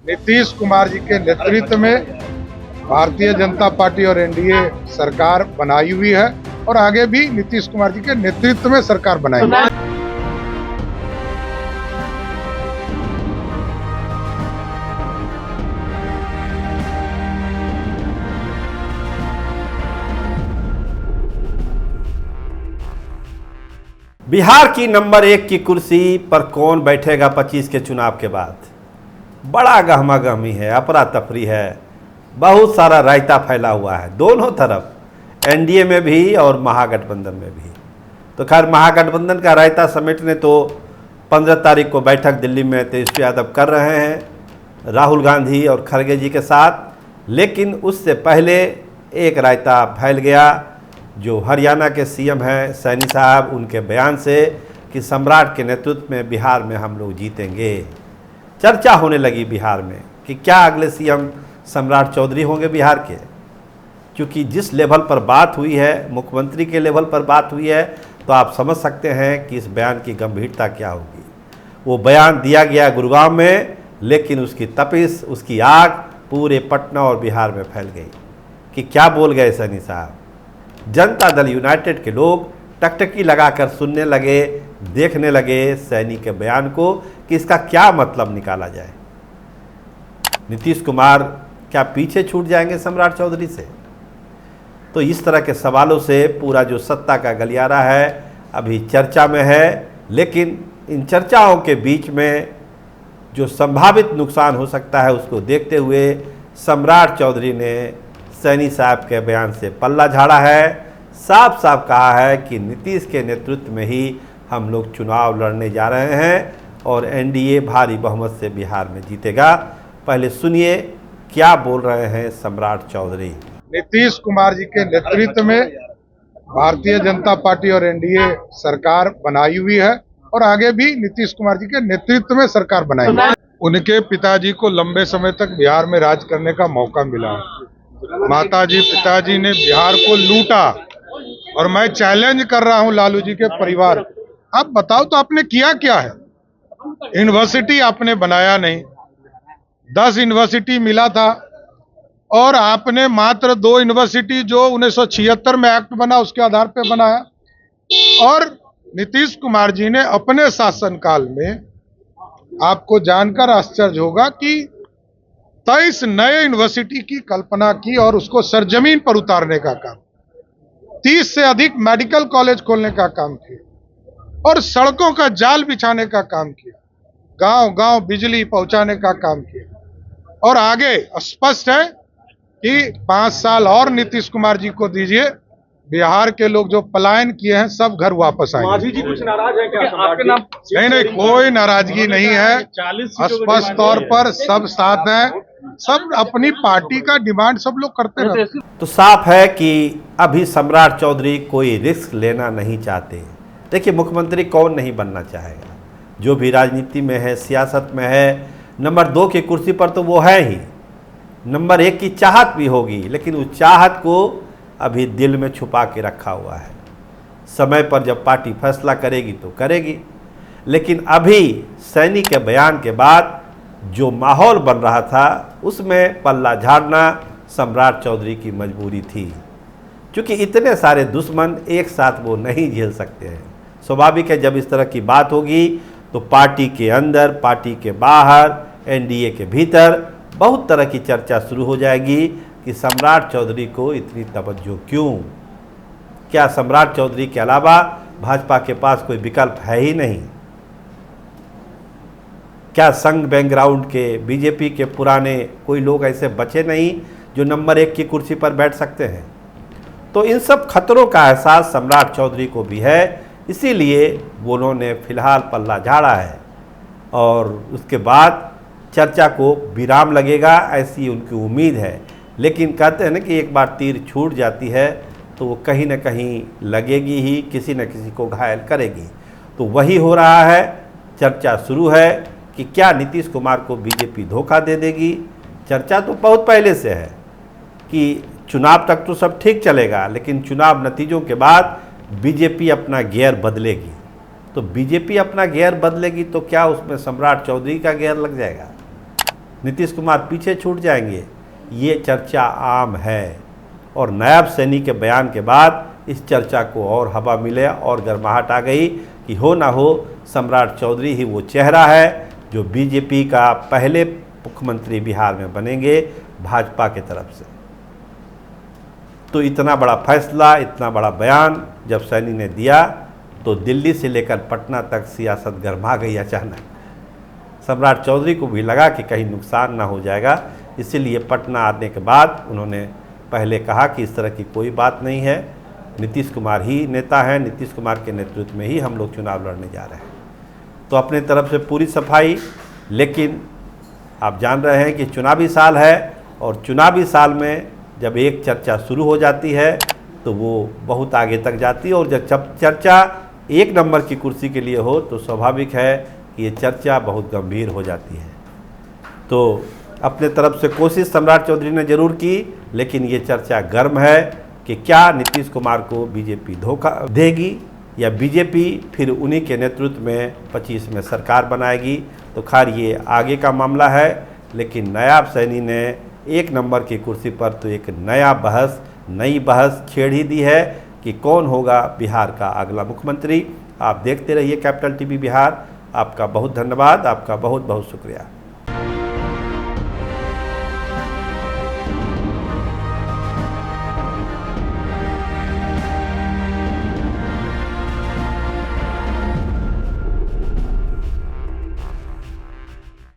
नीतीश कुमार जी के नेतृत्व में भारतीय जनता पार्टी और एनडीए सरकार बनाई हुई है और आगे भी नीतीश कुमार जी के नेतृत्व में सरकार बनाएगी। बिहार की नंबर 1 की कुर्सी पर कौन बैठेगा 25 के चुनाव के बाद? बड़ा गहमा गहमी है, अफरा तफरी है, बहुत सारा रायता फैला हुआ है दोनों तरफ, एनडीए में भी और महागठबंधन में भी। तो खैर महागठबंधन का रायता समेटने तो 15 तारीख को बैठक दिल्ली में तेजस्वी यादव कर रहे हैं राहुल गांधी और खड़गे जी के साथ, लेकिन उससे पहले एक रायता फैल गया जो हरियाणा के सीएम हैं सैनी साहब, उनके बयान से कि सम्राट के नेतृत्व में बिहार में हम लोग जीतेंगे। चर्चा होने लगी बिहार में कि क्या अगले सीएम सम्राट चौधरी होंगे बिहार के, क्योंकि जिस लेवल पर बात हुई है, मुख्यमंत्री के लेवल पर बात हुई है, तो आप समझ सकते हैं कि इस बयान की गंभीरता क्या होगी। वो बयान दिया गया गुरुग्राम में, लेकिन उसकी तपिश, उसकी आग पूरे पटना और बिहार में फैल गई कि क्या बोल गए सैनी साहब। जनता दल यूनाइटेड के लोग टकटकी लगाकर सुनने लगे, देखने लगे सैनी के बयान को कि इसका क्या मतलब निकाला जाए। नीतीश कुमार क्या पीछे छूट जाएंगे सम्राट चौधरी से? तो इस तरह के सवालों से पूरा जो सत्ता का गलियारा है अभी चर्चा में है, लेकिन इन चर्चाओं के बीच में जो संभावित नुकसान हो सकता है उसको देखते हुए सम्राट चौधरी ने सैनी साहब के बयान से पल्ला झाड़ा है। साफ साफ कहा है कि नीतीश के नेतृत्व में ही हम लोग चुनाव लड़ने जा रहे हैं और एनडीए भारी बहुमत से बिहार में जीतेगा। पहले सुनिए क्या बोल रहे हैं सम्राट चौधरी। नीतीश कुमार जी के नेतृत्व में भारतीय जनता पार्टी और एनडीए सरकार बनाई हुई है और आगे भी नीतीश कुमार जी के नेतृत्व में सरकार बनाएगी। उनके पिताजी को लंबे समय तक बिहार में राज करने का मौका मिला, माताजी पिताजी ने बिहार को लूटा और मैं चैलेंज कर रहा हूं लालू जी के परिवार, आप बताओ तो आपने किया क्या है? यूनिवर्सिटी आपने बनाया नहीं, 10 यूनिवर्सिटी मिला था और आपने मात्र 2 यूनिवर्सिटी जो 1976 में एक्ट बना उसके आधार पर बनाया। और नीतीश कुमार जी ने अपने शासनकाल में, आपको जानकर आश्चर्य होगा कि 23 नए यूनिवर्सिटी की कल्पना की और उसको सरजमीन पर उतारने का काम, 30 से अधिक मेडिकल कॉलेज खोलने का काम किया और सड़कों का जाल बिछाने का काम किया, गांव गांव बिजली पहुंचाने का काम किया। और आगे स्पष्ट है कि 5 साल और नीतीश कुमार जी को दीजिए, बिहार के लोग जो पलायन किए हैं सब घर वापस आएंगे। मांझी जी कुछ नाराज हैं क्या आपके नाम? नहीं, कोई नाराजगी नहीं है, स्पष्ट तौर पर सब साथ हैं, सब अपनी पार्टी का डिमांड सब लोग करते रहते हैं। तो साफ है कि अभी सम्राट चौधरी कोई रिस्क लेना नहीं चाहते। देखिए मुख्यमंत्री कौन नहीं बनना चाहेगा, जो भी राजनीति में है, सियासत में है, नंबर 2 की कुर्सी पर तो वो है ही, नंबर 1 की चाहत भी होगी, लेकिन उस चाहत को अभी दिल में छुपा के रखा हुआ है। समय पर जब पार्टी फैसला करेगी तो करेगी, लेकिन अभी सैनी के बयान के बाद जो माहौल बन रहा था उसमें पल्ला झाड़ना सम्राट चौधरी की मजबूरी थी, क्योंकि इतने सारे दुश्मन एक साथ वो नहीं झेल सकते हैं। स्वाभाविक है जब इस तरह की बात होगी तो पार्टी के अंदर, पार्टी के बाहर, एनडीए के भीतर बहुत तरह की चर्चा शुरू हो जाएगी कि सम्राट चौधरी को इतनी तवज्जो क्यों? क्या सम्राट चौधरी के अलावा भाजपा के पास कोई विकल्प है ही नहीं? क्या संघ बैकग्राउंड के, बीजेपी के पुराने कोई लोग ऐसे बचे नहीं जो नंबर 1 की कुर्सी पर बैठ सकते हैं? तो इन सब खतरों का एहसास सम्राट चौधरी को भी है, इसीलिए वो उन्होंने फिलहाल पल्ला झाड़ा है और उसके बाद चर्चा को विराम लगेगा ऐसी उनकी उम्मीद है। लेकिन कहते हैं ना कि एक बार तीर छूट जाती है तो वो कहीं ना कहीं लगेगी ही, किसी न किसी को घायल करेगी। तो वही हो रहा है, चर्चा शुरू है कि क्या नीतीश कुमार को बीजेपी धोखा दे देगी। चर्चा तो बहुत पहले से है कि चुनाव तक तो सब ठीक चलेगा, लेकिन चुनाव नतीजों के बाद बीजेपी अपना गियर बदलेगी। तो बीजेपी अपना गियर बदलेगी तो क्या उसमें सम्राट चौधरी का गियर लग जाएगा? नीतीश कुमार पीछे छूट जाएंगे, ये चर्चा आम है। और नायब सैनी के बयान के बाद इस चर्चा को और हवा मिले और गर्माहट आ गई कि हो ना हो सम्राट चौधरी ही वो चेहरा है जो बीजेपी का पहले मुख्यमंत्री बिहार में बनेंगे भाजपा की तरफ से। तो इतना बड़ा फैसला, इतना बड़ा बयान जब सैनी ने दिया तो दिल्ली से लेकर पटना तक सियासत गर्मा गई अचानक। सम्राट चौधरी को भी लगा कि कहीं नुकसान ना हो जाएगा, इसीलिए पटना आने के बाद उन्होंने पहले कहा कि इस तरह की कोई बात नहीं है, नीतीश कुमार ही नेता हैं, नीतीश कुमार के नेतृत्व में ही हम लोग चुनाव लड़ने जा रहे हैं। तो अपने तरफ से पूरी सफाई, लेकिन आप जान रहे हैं कि चुनावी साल है और चुनावी साल में जब एक चर्चा शुरू हो जाती है तो वो बहुत आगे तक जाती है और जब चर्चा एक नंबर की कुर्सी के लिए हो तो स्वाभाविक है कि ये चर्चा बहुत गंभीर हो जाती है। तो अपने तरफ से कोशिश सम्राट चौधरी ने जरूर की, लेकिन ये चर्चा गर्म है कि क्या नीतीश कुमार को बीजेपी धोखा देगी या बीजेपी फिर उन्हीं के नेतृत्व में 25 में सरकार बनाएगी। तो खैर ये आगे का मामला है, लेकिन नायब सैनी ने एक नंबर की कुर्सी पर तो एक नई बहस छेड़ ही दी है कि कौन होगा बिहार का अगला मुख्यमंत्री। आप देखते रहिए कैपिटल टीवी बिहार। आपका बहुत धन्यवाद, आपका बहुत बहुत शुक्रिया।